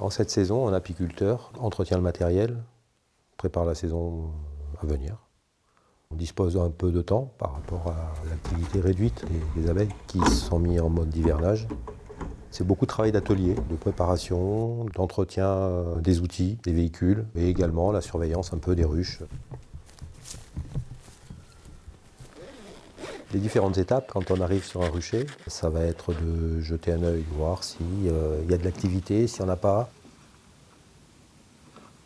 En cette saison, un apiculteur entretient le matériel, prépare la saison à venir. On dispose d'un peu de temps par rapport à l'activité réduite des abeilles qui sont mis en mode d'hivernage. C'est beaucoup de travail d'atelier, de préparation, d'entretien des outils, des véhicules, et également la surveillance un peu des ruches. Les différentes étapes, quand on arrive sur un rucher, ça va être de jeter un œil, voir s'il y a de l'activité, s'il n'y en a pas.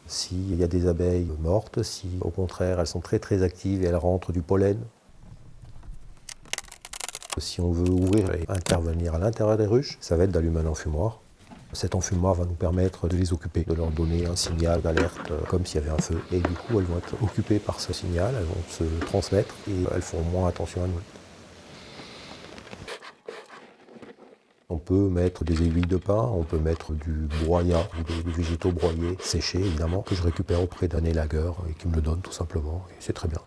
S'il y a des abeilles mortes, si au contraire elles sont très actives et elles rentrent du pollen. Si on veut ouvrir et intervenir à l'intérieur des ruches, ça va être d'allumer un enfumoir. Cet enfumoir va nous permettre de les occuper, de leur donner un signal d'alerte comme s'il y avait un feu. Et du coup, elles vont être occupées par ce signal, elles vont se transmettre et elles feront moins attention à nous. On peut mettre des aiguilles de pin, on peut mettre du broyat, des végétaux broyés, séchés évidemment, que je récupère auprès d'un élagueur et qui me le donne tout simplement, et c'est très bien.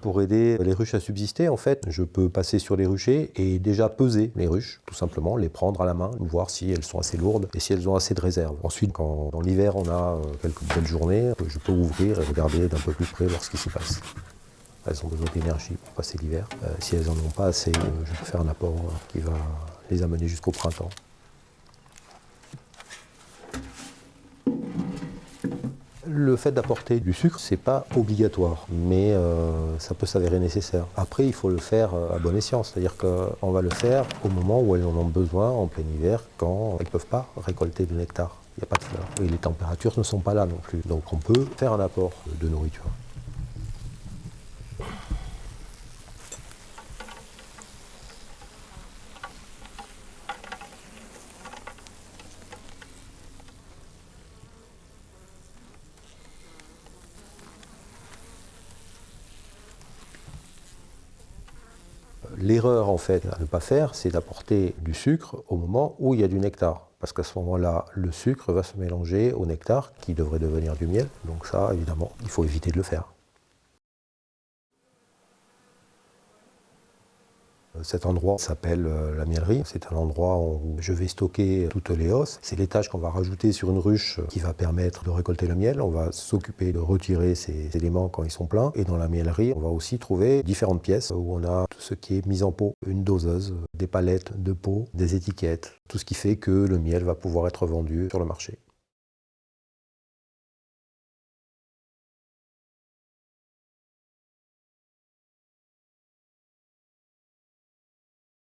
Pour aider les ruches à subsister, en fait, je peux passer sur les ruchers et déjà peser les ruches, tout simplement, les prendre à la main, voir si elles sont assez lourdes et si elles ont assez de réserve. Ensuite, quand dans l'hiver on a quelques belles journées, je peux ouvrir et regarder d'un peu plus près lorsqu'il s'y passe. Elles ont besoin d'énergie pour passer l'hiver. Si elles n'en ont pas assez, je peux faire un apport qui va les amener jusqu'au printemps. Le fait d'apporter du sucre, c'est pas obligatoire, mais ça peut s'avérer nécessaire. Après, il faut le faire à bon escient, c'est-à-dire qu'on va le faire au moment où elles en ont besoin, en plein hiver, quand elles ne peuvent pas récolter du nectar. Il n'y a pas de fleurs. Et les températures ne sont pas là non plus. Donc on peut faire un apport de nourriture. L'erreur en fait à ne pas faire, c'est d'apporter du sucre au moment où il y a du nectar. Parce qu'à ce moment-là, le sucre va se mélanger au nectar qui devrait devenir du miel. Donc ça, évidemment, il faut éviter de le faire. Cet endroit s'appelle la mielerie. C'est un endroit où je vais stocker toutes les hausses. C'est l'étage qu'on va rajouter sur une ruche qui va permettre de récolter le miel. On va s'occuper de retirer ces éléments quand ils sont pleins. Et dans la mielerie, on va aussi trouver différentes pièces où on a tout ce qui est mise en pot, une doseuse, des palettes de pot, des étiquettes, tout ce qui fait que le miel va pouvoir être vendu sur le marché.